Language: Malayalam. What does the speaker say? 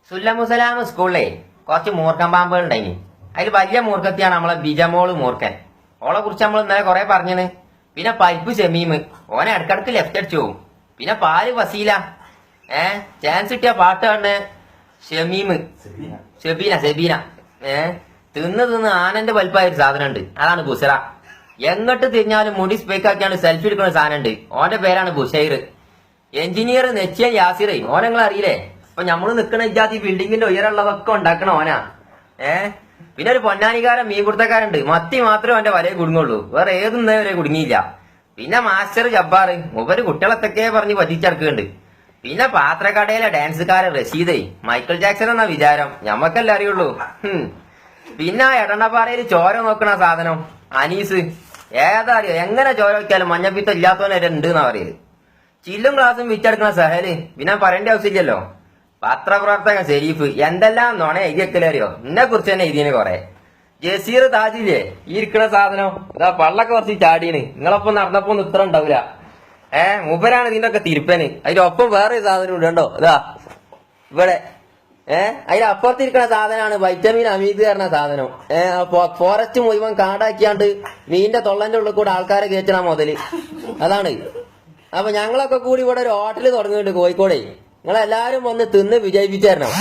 സുല്ലമുസലാം സ്കൂളിലെ കുറച്ച് മൂർഖൻ പാമ്പുകൾ ഉണ്ടായിനി. അതിൽ വലിയ മൂർഖത്തിയാണ് നമ്മളെ ബിജമോള് മൂർഖൻ. ഓളെ കുറിച്ച് നമ്മൾ ഇന്നലെ കുറെ പറഞ്ഞത്. പിന്നെ പൈപ്പ് ഷമീമ്, ഓനെ ഇടക്കിടക്ക് ലെഫ്റ്റ് അടിച്ചു പോകും. പിന്നെ പാല് വസീല, ചാൻസ് കിട്ടിയ പാട്ട് കാണുന്ന ഷമീമ്, സെബീന. തിന്ന് ആനന്റെ വലിപ്പായ ഒരു സാധനം ഉണ്ട്, അതാണ് ബുസറ. എങ്ങോട്ട് തിരിഞ്ഞാലും മുടി സ്പേക്കാക്കിയാണ് സെൽഫി എടുക്കുന്ന സാധനം ഉണ്ട്, ഓന്റെ പേരാണ് ബുഷൈർ. എഞ്ചിനീയർ നെച്ചിയൻ യാസിർ, ഓനെ നിങ്ങൾ അറിയില്ലേ? അപ്പൊ നമ്മള് നിക്കണ ഇജാതി ബിൽഡിങ്ങിന്റെ ഉയരമുള്ളതൊക്കെ ഉണ്ടാക്കണ ഓനാ. പിന്നെ ഒരു പൊന്നാനിക്കാരൻ മീൻപിടുത്തക്കാരുണ്ട്, മത്തി മാത്രമേ അവന്റെ വലയെ കുടുങ്ങുള്ളൂ, വേറെ ഏതൊന്നേ വരെ കുടുങ്ങിയില്ല. പിന്നെ മാസ്റ്റർ ജബ്ബാർ, മൂപ്പര് കുട്ടികളെത്തൊക്കെ പറഞ്ഞ് പറ്റിച്ചടക്കുന്നുണ്ട്. പിന്നെ പാത്രക്കടയിലെ ഡാൻസുകാരൻ റഷീദ്, മൈക്കിൾ ജാക്സൺ എന്നാ വിചാരം, ഞമ്മക്കല്ലേ അറിയുള്ളൂ. പിന്നെ എടണപ്പാറയിൽ ചോര നോക്കണ സാധനം അനീസ്, ഏതാ അറിയോ? എങ്ങനെ ചോര വെക്കാലും മഞ്ഞപ്പിത്തം ഇല്ലാത്തവനെ ഉണ്ട് എന്നാ പറയല്. ചില്ലും ഗ്ലാസും വിറ്റെടുക്കണ സഹല്, പിന്നെ പറയേണ്ട ആവശ്യമില്ലല്ലോ. പത്രപ്രവർത്തകൻ ഷെരീഫ്, എന്തെല്ലാം നോണ എഴുതിയൊക്കെ അറിയോ? എന്നെ കുറിച്ച് തന്നെ എഴുതിയന് കൊറേ. ജസീർ താജില്ലേ, ഈ ഇരിക്കണ സാധനം, ഇതാ പള്ളൊക്കെ കുറച്ച് ചാടീന്, നിങ്ങളൊപ്പം നടന്നപ്പോ ഒന്നും ഇത്ര ഉണ്ടാവില്ല. മൂപ്പരാണ് ഇതിന്റെ ഒക്കെ തിരുപ്പന്. അതിനൊപ്പം വേറെ സാധനം ഉണ്ടോ, ഇതാ ഇവിടെ. അതിനപ്പുറത്തിരിക്കണ സാധനമാണ് വൈറ്റമിൻ അമീത് പറഞ്ഞ സാധനം. ഫോറസ്റ്റ് മുഴുവൻ കാടാക്കിയാണ്ട് മീനിന്റെ തൊള്ളന്റെ ഉള്ളിൽ കൂടെ ആൾക്കാരെ കയറ്റണ മുതല് അതാണ്. അപ്പൊ ഞങ്ങളൊക്കെ കൂടി ഇവിടെ ഒരു ഹോട്ടല് തുടങ്ങിയിട്ടുണ്ട് കോഴിക്കോടെ. നിങ്ങളെല്ലാരും വന്ന് തിന്ന് വിജയിപ്പിച്ചു തരണം.